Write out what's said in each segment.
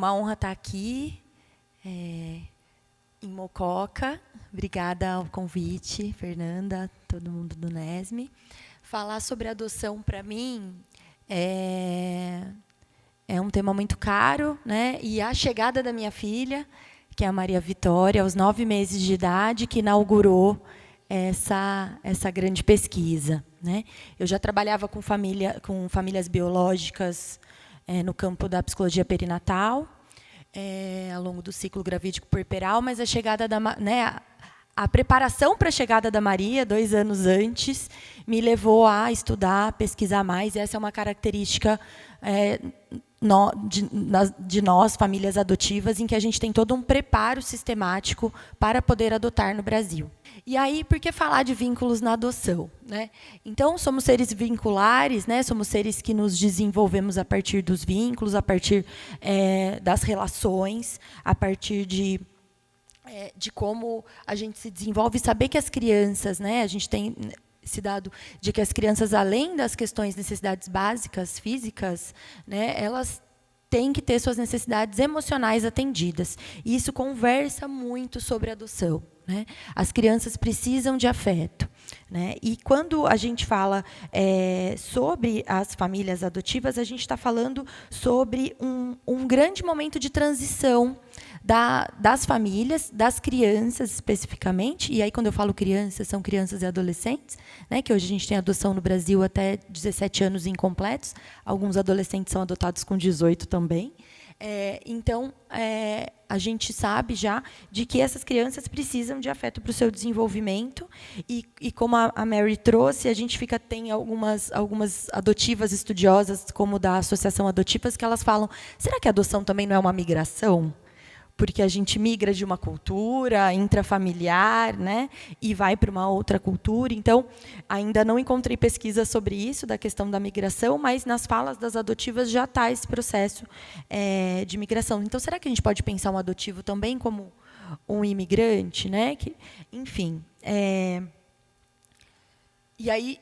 uma honra estar aqui, em Mococa. Obrigada ao convite, Fernanda, todo mundo do NESME. Falar sobre adoção, para mim, é um tema muito caro, né? E a chegada da minha filha, que é a Maria Vitória, aos 9 meses de idade, que inaugurou essa grande pesquisa, né? Eu já trabalhava com famílias biológicas no campo da psicologia perinatal, ao longo do ciclo gravídico puerperal, mas a chegada a preparação para a chegada da Maria, 2 anos antes, me levou a estudar, pesquisar mais. E essa é uma característica de nós, famílias adotivas, em que a gente tem todo um preparo sistemático para poder adotar no Brasil. E aí, por que falar de vínculos na adoção, né? Então, somos seres vinculares, né? Somos seres que nos desenvolvemos a partir dos vínculos, a partir das relações, a partir de como a gente se desenvolve. Saber que as crianças, né? A gente tem esse dado de que as crianças, além das questões de necessidades básicas, físicas, né, elas têm que ter suas necessidades emocionais atendidas. E isso conversa muito sobre adoção, né? As crianças precisam de afeto, né? E quando a gente fala sobre as famílias adotivas, a gente está falando sobre um grande momento de transição das famílias, das crianças especificamente. E aí, quando eu falo crianças, são crianças e adolescentes, né, que hoje a gente tem adoção no Brasil até 17 anos incompletos. Alguns adolescentes são adotados com 18 também. Então, a gente sabe já de que essas crianças precisam de afeto para o seu desenvolvimento. E como a Mary trouxe, a gente tem algumas adotivas estudiosas, como da Associação Adotivas, que elas falam: será que a adoção também não é uma migração? Porque a gente migra de uma cultura intrafamiliar, né, e vai para uma outra cultura. Então, ainda não encontrei pesquisa sobre isso, da questão da migração, mas nas falas das adotivas já está esse processo de migração. Então, será que a gente pode pensar um adotivo também como um imigrante, né? Enfim. E aí,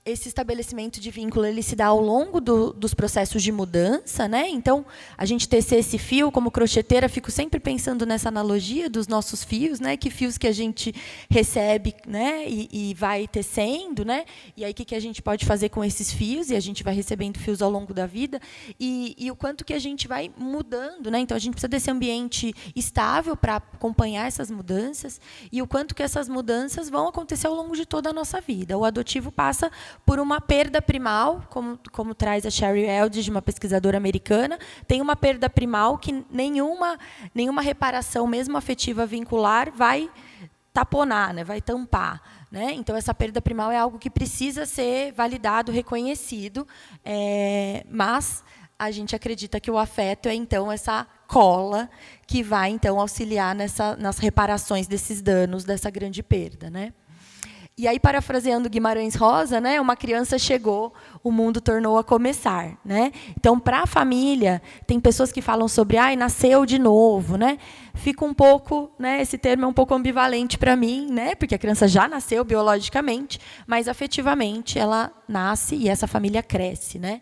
esse estabelecimento de vínculo, ele se dá ao longo dos processos de mudança, né? Então, a gente tecer esse fio, como crocheteira, fico sempre pensando nessa analogia dos nossos fios, né? Que fios que a gente recebe, né? E vai tecendo, né? E aí, o que a gente pode fazer com esses fios? E a gente vai recebendo fios ao longo da vida. E o quanto que a gente vai mudando, né? Então, a gente precisa desse ambiente estável para acompanhar essas mudanças. E o quanto que essas mudanças vão acontecer ao longo de toda a nossa vida. O adotivo passa por uma perda primal, como traz a Sherry Eldridge, uma pesquisadora americana. Tem uma perda primal que nenhuma reparação, mesmo afetiva vincular, vai taponar, né, vai tampar, né? Então, essa perda primal é algo que precisa ser validado, reconhecido, mas a gente acredita que o afeto é, então, essa cola que vai, então, auxiliar nas reparações desses danos, dessa grande perda, né? E aí, parafraseando Guimarães Rosa, né, uma criança chegou, o mundo tornou a começar, né? Então, para a família, tem pessoas que falam sobre, nasceu de novo, né? Fica um pouco, né, esse termo é um pouco ambivalente para mim, né? Porque a criança já nasceu biologicamente, mas afetivamente ela nasce e essa família cresce, né?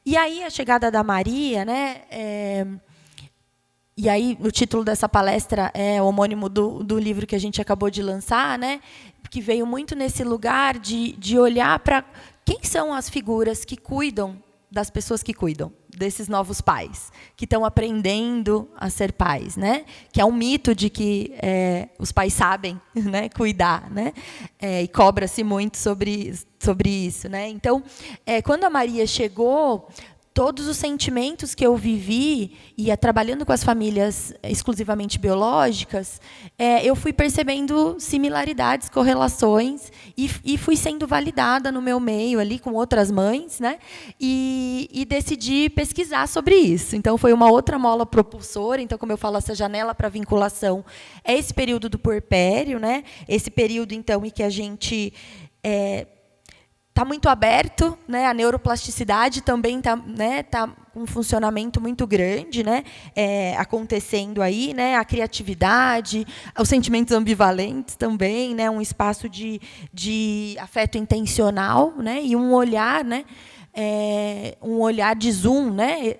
E aí, a chegada da Maria, né? E aí, o título dessa palestra é homônimo do livro que a gente acabou de lançar, né? Que veio muito nesse lugar de olhar para quem são as figuras que cuidam das pessoas que cuidam, desses novos pais, que estão aprendendo a ser pais, né? Que é um mito de que os pais sabem, né, cuidar, né? E cobra-se muito sobre isso, né? Então, quando a Maria chegou, todos os sentimentos que eu vivi, e trabalhando com as famílias exclusivamente biológicas, eu fui percebendo similaridades, correlações, e fui sendo validada no meu meio, ali com outras mães, né? E decidi pesquisar sobre isso. Então, foi uma outra mola propulsora. Então, como eu falo, essa janela para vinculação é esse período do puerpério, né? Esse período, então, em que a gente está muito aberto, né? A neuroplasticidade também está, né, tá um funcionamento muito grande, né, acontecendo aí, né? A criatividade, os sentimentos ambivalentes também, né? Um espaço de afeto intencional, né? E um olhar, né? Um olhar de zoom, né?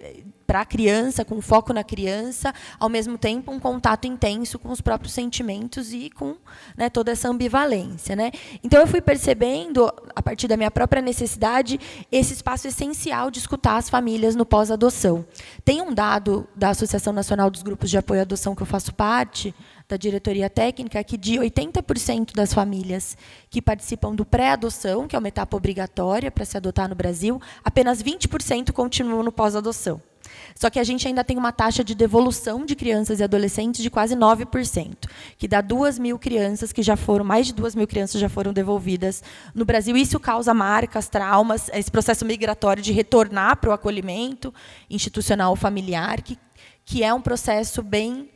para a criança, com foco na criança, ao mesmo tempo um contato intenso com os próprios sentimentos e com, né, toda essa ambivalência, né? Então eu fui percebendo, a partir da minha própria necessidade, esse espaço essencial de escutar as famílias no pós-adoção. Tem um dado da Associação Nacional dos Grupos de Apoio à Adoção que eu faço parte, da diretoria técnica, que de 80% das famílias que participam do pré-adoção, que é uma etapa obrigatória para se adotar no Brasil, apenas 20% continuam no pós-adoção. Só que a gente ainda tem uma taxa de devolução de crianças e adolescentes de quase 9%, que dá 2.000 crianças que já foram, mais de 2.000 crianças já foram devolvidas no Brasil. Isso causa marcas, traumas, esse processo migratório de retornar para o acolhimento institucional ou familiar, que é um processo bem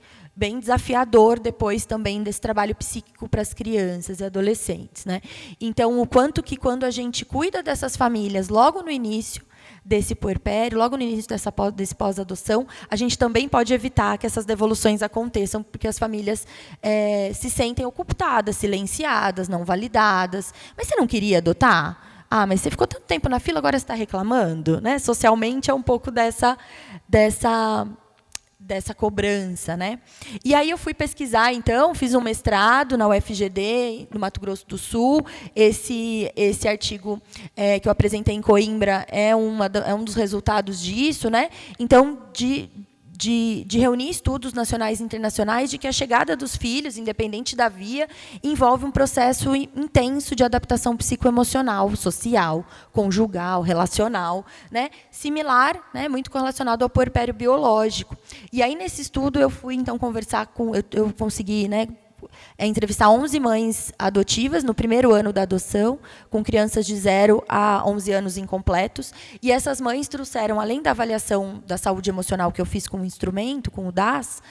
desafiador depois também desse trabalho psíquico para as crianças e adolescentes, né? Então, o quanto que quando a gente cuida dessas famílias logo no início desse puerpério, logo no início desse pós-adoção, a gente também pode evitar que essas devoluções aconteçam, porque as famílias se sentem ocultadas, silenciadas, não validadas. Mas você não queria adotar? Ah, mas você ficou tanto tempo na fila, agora você está reclamando? Né? Socialmente é um pouco dessa cobrança, né? E aí eu fui pesquisar, então, fiz um mestrado na UFGD, no Mato Grosso do Sul. Esse artigo que eu apresentei em Coimbra é um dos resultados disso, né? Então, de reunir estudos nacionais e internacionais de que a chegada dos filhos, independente da via, envolve um processo intenso de adaptação psicoemocional, social, conjugal, relacional, né? Similar, né? Muito correlacionado ao puerpério biológico. E aí, nesse estudo, eu fui, então, conversar com... Eu consegui, né, entrevistar 11 mães adotivas no primeiro ano da adoção, com crianças de 0 a 11 anos incompletos. E essas mães trouxeram, além da avaliação da saúde emocional que eu fiz com o instrumento, com o DAS,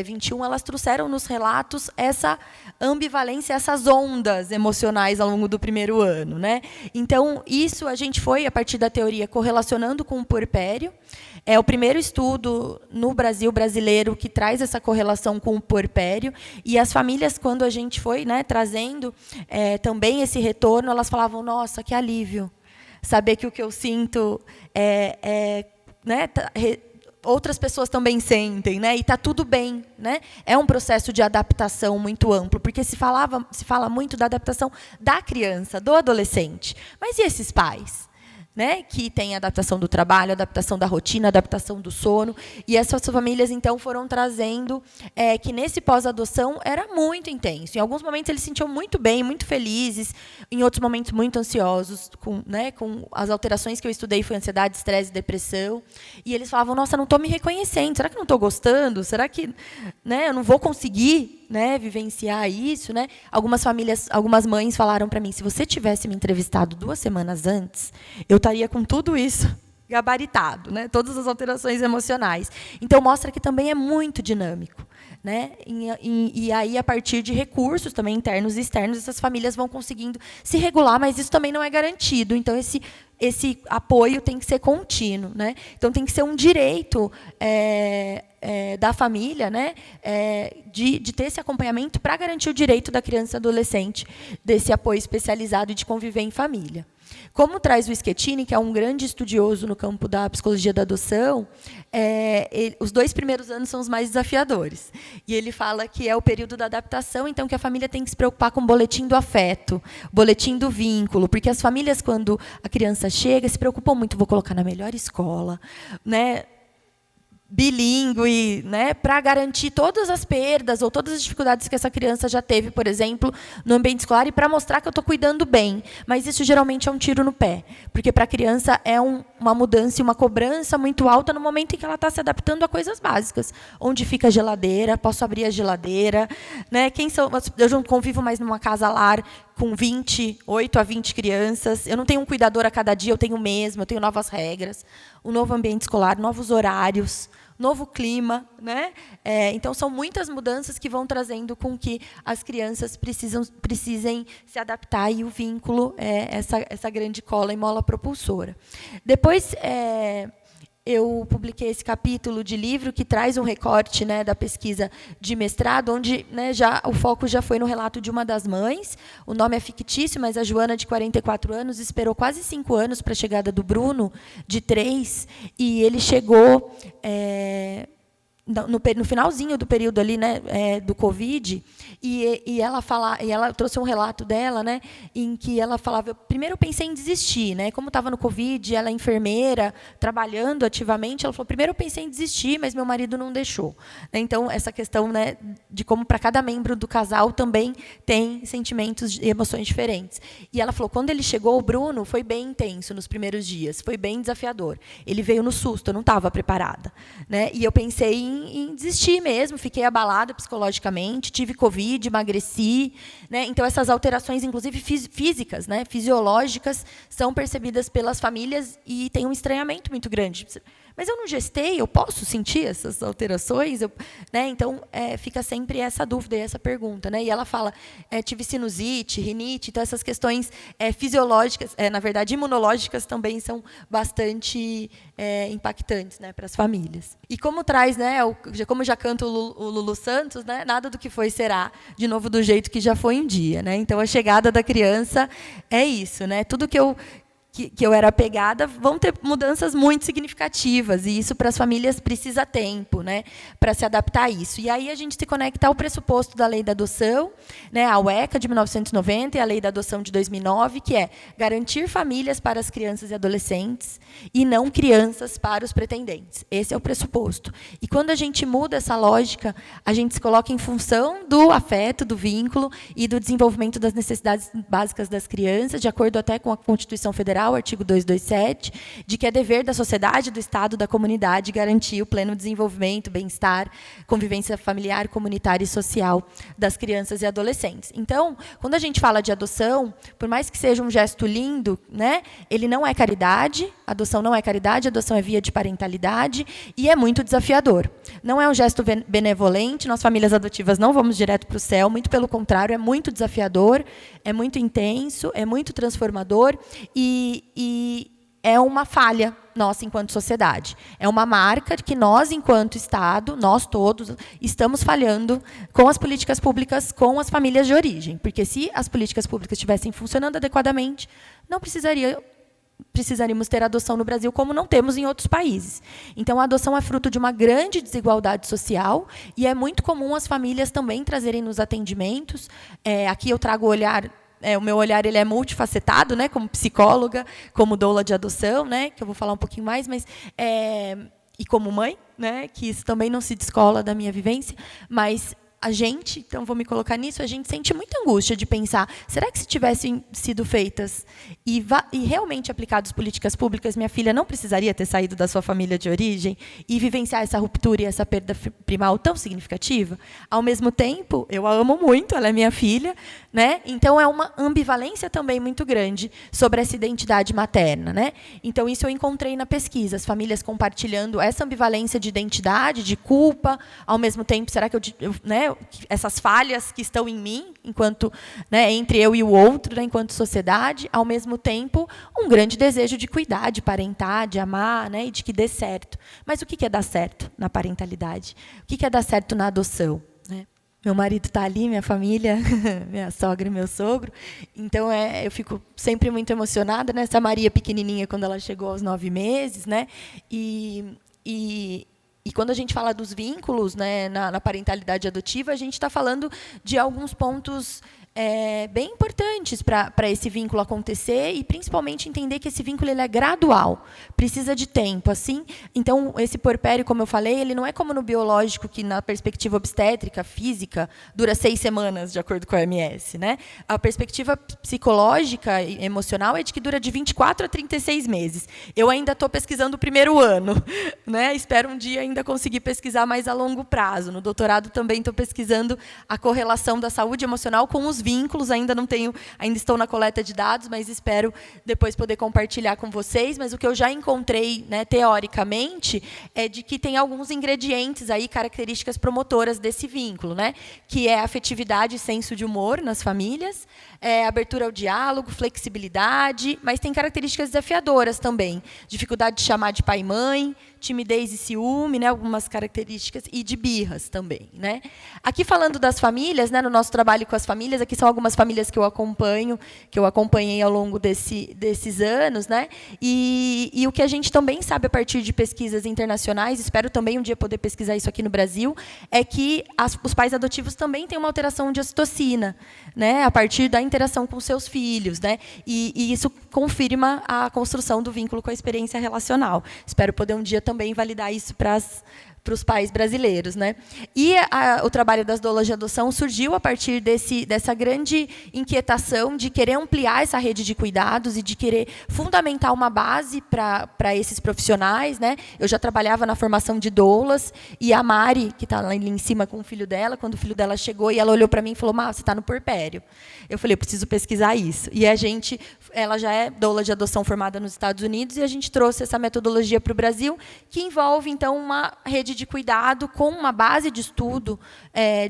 21, elas trouxeram nos relatos essa ambivalência, essas ondas emocionais ao longo do primeiro ano, né? Então, isso a gente foi, a partir da teoria, correlacionando com o puerpério. É o primeiro estudo no Brasil brasileiro que traz essa correlação com o puerpério. E as famílias, quando a gente foi, né, trazendo também esse retorno, elas falavam, nossa, que alívio saber que o que eu sinto né, outras pessoas também sentem, né? E está tudo bem, né? É um processo de adaptação muito amplo, porque se fala muito da adaptação da criança, do adolescente. Mas e esses pais? Né, que tem a adaptação do trabalho, a adaptação da rotina, a adaptação do sono. E essas famílias, então, foram trazendo que, nesse pós-adoção, era muito intenso. Em alguns momentos, eles se sentiam muito bem, muito felizes. Em outros momentos, muito ansiosos. Com as alterações que eu estudei, foi ansiedade, estresse e depressão. E eles falavam, nossa, não estou me reconhecendo. Será que não estou gostando? Será que, né, eu não vou conseguir, né, vivenciar isso? Né? Algumas mães falaram para mim, se você tivesse me entrevistado 2 semanas antes, eu estaria com tudo isso gabaritado, né? Todas as alterações emocionais. Então, mostra que também é muito dinâmico. Né? E aí, a partir de recursos também internos e externos, essas famílias vão conseguindo se regular, mas isso também não é garantido. Então, esse apoio tem que ser contínuo. Né? Então, tem que ser um direito da família, né? De ter esse acompanhamento para garantir o direito da criança e adolescente desse apoio especializado e de conviver em família. Como traz o Schettini, que é um grande estudioso no campo da psicologia da adoção, os 2 primeiros anos são os mais desafiadores. E ele fala que é o período da adaptação, então que a família tem que se preocupar com o boletim do afeto, boletim do vínculo, porque as famílias, quando a criança chega, se preocupam muito, vou colocar na melhor escola, né? Bilíngue, né, para garantir todas as perdas ou todas as dificuldades que essa criança já teve, por exemplo, no ambiente escolar, e para mostrar que eu estou cuidando bem. Mas isso geralmente é um tiro no pé, porque para a criança é uma mudança e uma cobrança muito alta no momento em que ela está se adaptando a coisas básicas. Onde fica a geladeira? Posso abrir a geladeira? Né? Eu não convivo mais numa casa-lar com 8 a 20 crianças. Eu não tenho um cuidador a cada dia, eu tenho mesmo, eu tenho novas regras, um novo ambiente escolar, novos horários, novo clima, né? Então, são muitas mudanças que vão trazendo com que as crianças precisem se adaptar, e o vínculo é essa grande cola e mola propulsora. Depois, eu publiquei esse capítulo de livro que traz um recorte, né, da pesquisa de mestrado, onde, né, o foco já foi no relato de uma das mães. O nome é fictício, mas a Joana, de 44 anos, esperou quase 5 anos para a chegada do Bruno, de 3, e ele chegou no finalzinho do período ali, né, do Covid, e ela trouxe um relato dela, né, em que ela falava, primeiro eu pensei em desistir, né, como estava no Covid, ela é enfermeira, trabalhando ativamente, ela falou, primeiro eu pensei em desistir, mas meu marido não deixou. Então, essa questão, né, de como para cada membro do casal também tem sentimentos e emoções diferentes. E ela falou, quando ele chegou, o Bruno foi bem intenso nos primeiros dias, foi bem desafiador. Ele veio no susto, eu não estava preparada, né, e eu pensei em desistir mesmo, fiquei abalada psicologicamente, tive Covid, emagreci, né? Então essas alterações, inclusive físicas, né, fisiológicas, são percebidas pelas famílias e tem um estranhamento muito grande. Mas eu não gestei, eu posso sentir essas alterações? Né? Então, fica sempre essa dúvida e essa pergunta. Né? E ela fala, tive sinusite, rinite, então essas questões fisiológicas, na verdade, imunológicas, também são bastante impactantes, né, para as famílias. E como traz, né, como já canta o Lulu Santos, né, nada do que foi será, de novo do jeito que já foi um dia. Né? Então, a chegada da criança é isso. Né? Tudo que eu era apegada, vão ter mudanças muito significativas, e isso para as famílias precisa tempo, né, para se adaptar a isso. E aí a gente se conecta ao pressuposto da Lei da Adoção, né, a UECA de 1990 e a Lei da Adoção de 2009, que é garantir famílias para as crianças e adolescentes e não crianças para os pretendentes. Esse é o pressuposto. E quando a gente muda essa lógica, a gente se coloca em função do afeto, do vínculo e do desenvolvimento das necessidades básicas das crianças, de acordo até com a Constituição Federal, o artigo 227, de que é dever da sociedade, do Estado, da comunidade garantir o pleno desenvolvimento, bem-estar, convivência familiar, comunitária e social das crianças e adolescentes. Então, quando a gente fala de adoção, por mais que seja um gesto lindo, né, ele não é caridade, adoção não é caridade, adoção é via de parentalidade e é muito desafiador. Não é um gesto benevolente, nós, famílias adotivas, não vamos direto para o céu, muito pelo contrário, é muito desafiador, é muito intenso, é muito transformador e é uma falha nossa enquanto sociedade. É uma marca que nós, enquanto Estado, nós todos, estamos falhando com as políticas públicas, com as famílias de origem. Porque se as políticas públicas estivessem funcionando adequadamente, não precisaríamos ter adoção no Brasil, como não temos em outros países. Então, a adoção é fruto de uma grande desigualdade social e é muito comum as famílias também trazerem nos atendimentos. Aqui eu trago o meu olhar ele é multifacetado, né, como psicóloga, como doula de adoção, né, que eu vou falar um pouquinho mais, mas e como mãe, né, que isso também não se descola da minha vivência, mas a gente, então vou me colocar nisso, a gente sente muita angústia de pensar, será que se tivessem sido feitas e realmente aplicadas políticas públicas, minha filha não precisaria ter saído da sua família de origem e vivenciar essa ruptura e essa perda primal tão significativa? Ao mesmo tempo, eu a amo muito, ela é minha filha, né? Então é uma ambivalência também muito grande sobre essa identidade materna, né? Então isso eu encontrei na pesquisa, as famílias compartilhando essa ambivalência de identidade, de culpa, ao mesmo tempo, será que né, essas falhas que estão em mim, enquanto, né, entre eu e o outro, né, enquanto sociedade, ao mesmo tempo, um grande desejo de cuidar, de parentar, de amar, né, e de que dê certo. Mas o que é dar certo na parentalidade? O que é dar certo na adoção? Né? Meu marido está ali, minha família, minha sogra e meu sogro. Então, eu fico sempre muito emocionada, né? Essa Maria pequenininha, quando ela chegou aos 9 meses, né? E quando a gente fala dos vínculos, né, na parentalidade adotiva, a gente está falando de alguns pontos bem importantes para esse vínculo acontecer e, principalmente, entender que esse vínculo ele é gradual, precisa de tempo. Assim, então, esse puerpério, como eu falei, ele não é como no biológico, que, na perspectiva obstétrica, física, dura 6 semanas, de acordo com a OMS. Né? A perspectiva psicológica e emocional é de que dura de 24 a 36 meses. Eu ainda estou pesquisando o primeiro ano. Né? Espero um dia ainda conseguir pesquisar mais a longo prazo. No doutorado também estou pesquisando a correlação da saúde emocional com os vínculos, ainda estou na coleta de dados, mas espero depois poder compartilhar com vocês. Mas o que eu já encontrei, né, teoricamente, é de que tem alguns ingredientes aí, características promotoras desse vínculo, né, que é afetividade e senso de humor nas famílias, abertura ao diálogo, flexibilidade, mas tem características desafiadoras também, dificuldade de chamar de pai e mãe, timidez e ciúme, né, algumas características, e de birras também, né. Aqui falando das famílias, né, no nosso trabalho com as famílias, aqui são algumas famílias que eu acompanhei ao longo desses anos, né, e o que a gente também sabe a partir de pesquisas internacionais, espero também um dia poder pesquisar isso aqui no Brasil, é que os pais adotivos também têm uma alteração de ocitocina, né, a partir da interação com seus filhos, né, e isso confirma a construção do vínculo com a experiência relacional. Espero poder um dia também validar isso para os pais brasileiros, né? E o trabalho das doulas de adoção surgiu a partir dessa grande inquietação de querer ampliar essa rede de cuidados e de querer fundamentar uma base para esses profissionais, né? Eu já trabalhava na formação de doulas, e a Mari, que está lá em cima com o filho dela, quando o filho dela chegou, e ela olhou para mim e falou: você está no puerpério. Eu falei: eu preciso pesquisar isso. E ela já é doula de adoção formada nos Estados Unidos, e a gente trouxe essa metodologia para o Brasil, que envolve, então, uma rede de cuidado com uma base de estudo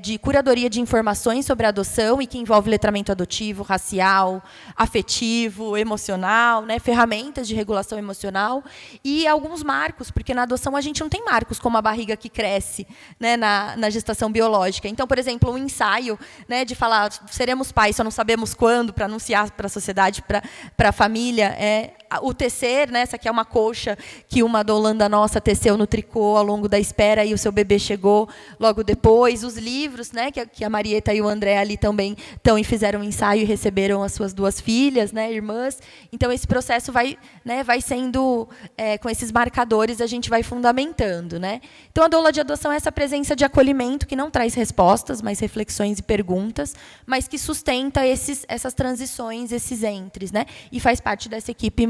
de curadoria de informações sobre a adoção, e que envolve letramento adotivo, racial, afetivo, emocional, né, ferramentas de regulação emocional, e alguns marcos, porque na adoção a gente não tem marcos como a barriga que cresce, né, na gestação biológica. Então, por exemplo, um ensaio, né, de falar seremos pais, só não sabemos quando, para anunciar para a sociedade, para a família, o tecer, né, essa aqui é uma colcha que uma doulanda nossa teceu no tricô ao longo da espera, e o seu bebê chegou logo depois. Os livros, né, que a Marieta e o André ali também e fizeram um ensaio e receberam as suas 2 filhas, né, irmãs. Então, esse processo vai sendo, com esses marcadores, a gente vai fundamentando, né. Então, a doula de adoção é essa presença de acolhimento que não traz respostas, mas reflexões e perguntas, mas que sustenta essas transições, esses entres, né, e faz parte dessa equipe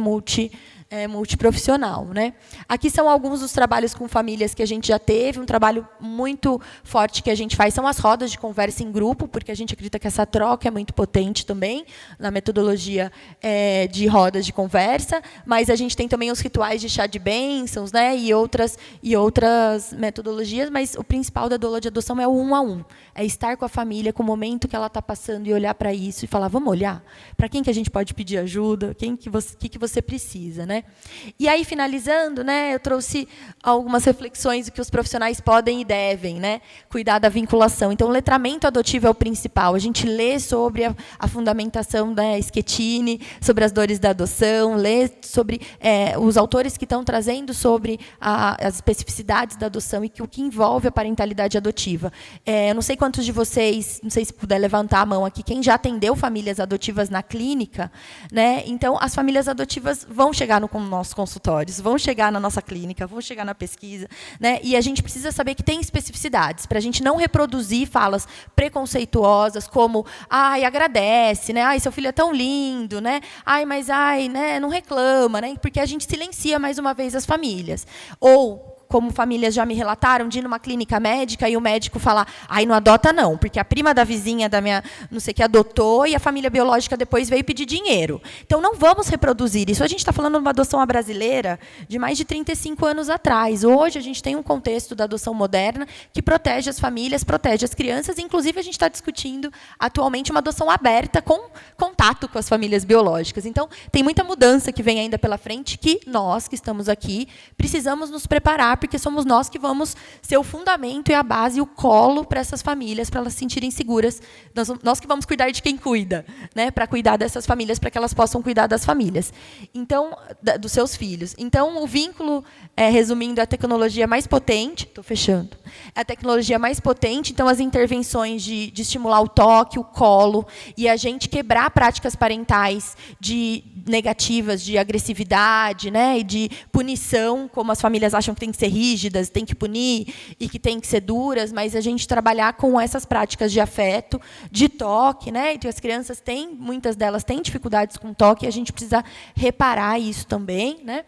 multiprofissional, né? Aqui são alguns dos trabalhos com famílias que a gente já teve. Um trabalho muito forte que a gente faz são as rodas de conversa em grupo, porque a gente acredita que essa troca é muito potente também na metodologia de rodas de conversa, mas a gente tem também os rituais de chá de bênçãos, né, e outras metodologias, mas o principal da doula de adoção é o 1 a 1. É estar com a família, com o momento que ela está passando, e olhar para isso e falar: vamos olhar? Para quem que a gente pode pedir ajuda? O que você precisa, né? E aí, finalizando, né, eu trouxe algumas reflexões do que os profissionais podem e devem, né, cuidar da vinculação. Então, o letramento adotivo é o principal. A gente lê sobre a fundamentação da Schettini, sobre as dores da adoção, lê sobre os autores que estão trazendo sobre as especificidades da adoção e o que envolve a parentalidade adotiva. Eu não sei quantos de vocês, não sei se puder levantar a mão aqui, quem já atendeu famílias adotivas na clínica, né? Então, as famílias adotivas vão chegar nos nossos consultórios, vão chegar na nossa clínica, vão chegar na pesquisa, né? E a gente precisa saber que tem especificidades, para a gente não reproduzir falas preconceituosas como: agradece, né? Seu filho é tão lindo, né? Né? Não reclama, né? Porque a gente silencia mais uma vez as famílias. Ou, como famílias já me relataram, de ir numa clínica médica e o médico falar: não adota não, porque a prima da vizinha da minha, não sei o que, adotou, e a família biológica depois veio pedir dinheiro. Então, não vamos reproduzir isso. A gente está falando de uma adoção brasileira de mais de 35 anos atrás. Hoje, a gente tem um contexto da adoção moderna que protege as famílias, protege as crianças. Inclusive, a gente está discutindo atualmente uma adoção aberta com contato com as famílias biológicas. Então, tem muita mudança que vem ainda pela frente, que nós, que estamos aqui, precisamos nos preparar, porque somos nós que vamos ser o fundamento e a base e o colo para essas famílias, para elas se sentirem seguras. Nós que vamos cuidar de quem cuida, né, para cuidar dessas famílias, para que elas possam cuidar das famílias. Então, dos seus filhos. Então, o vínculo, resumindo, é a tecnologia mais potente. Estou fechando. É a tecnologia mais potente. Então, as intervenções de estimular o toque, o colo, e a gente quebrar práticas parentais negativas, de agressividade, né, e de punição, como as famílias acham que tem que ser rígidas, tem que punir e que tem que ser duras, mas a gente trabalhar com essas práticas de afeto, de toque, né? Então, as crianças muitas delas têm dificuldades com toque, e a gente precisa reparar isso também, né?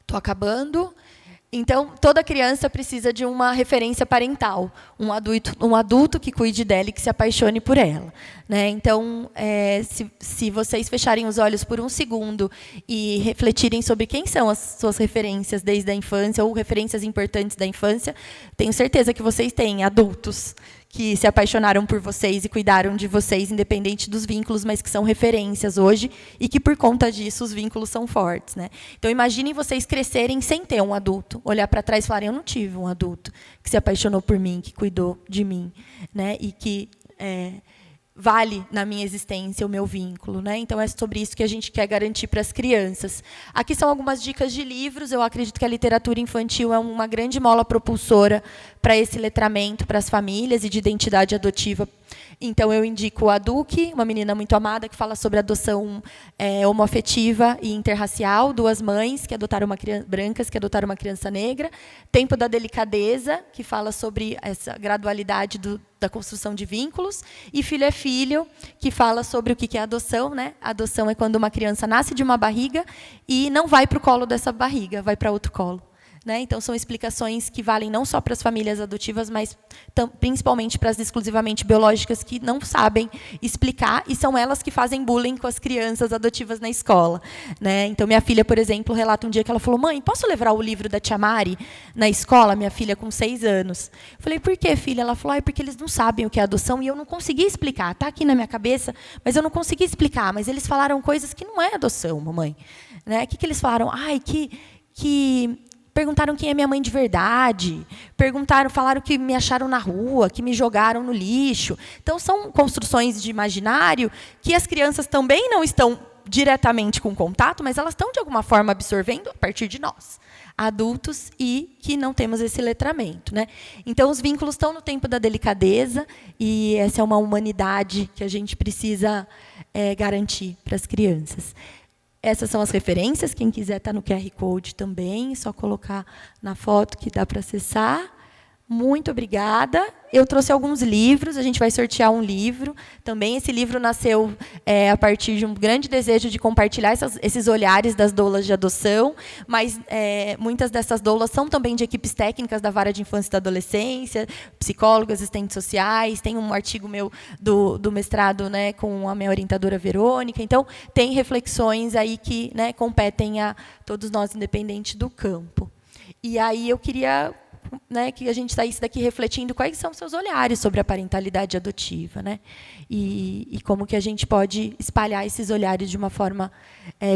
Estou acabando. Então, toda criança precisa de uma referência parental, um adulto que cuide dela e que se apaixone por ela, né? Então, se vocês fecharem os olhos por um segundo e refletirem sobre quem são as suas referências desde a infância ou referências importantes da infância, tenho certeza que vocês têm adultos que se apaixonaram por vocês e cuidaram de vocês, independente dos vínculos, mas que são referências hoje e que, por conta disso, os vínculos são fortes, né? Então, imaginem vocês crescerem sem ter um adulto, olhar para trás e falarem, eu não tive um adulto que se apaixonou por mim, que cuidou de mim, né? E que vale na minha existência o meu vínculo, né? Então, é sobre isso que a gente quer garantir para as crianças. Aqui são algumas dicas de livros. Eu acredito que a literatura infantil é uma grande mola propulsora para esse letramento para as famílias e de identidade adotiva. Então, eu indico a Duque, uma menina muito amada, que fala sobre adoção homoafetiva e interracial, duas mães que adotaram uma criança, brancas que adotaram uma criança negra. Tempo da Delicadeza, que fala sobre essa gradualidade da construção de vínculos. E Filho é Filho, que fala sobre o que é adoção, né? A adoção é quando uma criança nasce de uma barriga e não vai para o colo dessa barriga, vai para outro colo. Né? Então, são explicações que valem não só para as famílias adotivas, mas principalmente para as exclusivamente biológicas que não sabem explicar, e são elas que fazem bullying com as crianças adotivas na escola. Né? Então, minha filha, por exemplo, relata um dia que ela falou, mãe, posso levar o livro da Tia Mari na escola? Minha filha com 6 anos. Eu falei, por quê, filha? Ela falou, porque eles não sabem o que é adoção, e eu não consegui explicar. Está aqui na minha cabeça, mas eu não consegui explicar. Mas eles falaram coisas que não é adoção, mamãe. Né? O que eles falaram? Perguntaram quem é minha mãe de verdade, falaram que me acharam na rua, que me jogaram no lixo. Então, são construções de imaginário que as crianças também não estão diretamente com contato, mas elas estão, de alguma forma, absorvendo a partir de nós, adultos, e que não temos esse letramento. Né? Então, os vínculos estão no tempo da delicadeza, e essa é uma humanidade que a gente precisa garantir para as crianças. Essas são as referências. Quem quiser está no QR Code também, é só colocar na foto que dá para acessar. Muito obrigada. Eu trouxe alguns livros, a gente vai sortear um livro. Também esse livro nasceu a partir de um grande desejo de compartilhar esses olhares das doulas de adoção, mas muitas dessas doulas são também de equipes técnicas da Vara de Infância e da Adolescência, psicólogos, assistentes sociais. Tem um artigo meu do mestrado, né, com a minha orientadora Verônica. Então, tem reflexões aí que, né, competem a todos nós, independente do campo. E aí eu queria... Né, que a gente saísse daqui refletindo quais são os seus olhares sobre a parentalidade adotiva, né, e como que a gente pode espalhar esses olhares de uma forma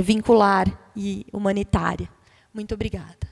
vincular e humanitária. Muito obrigada.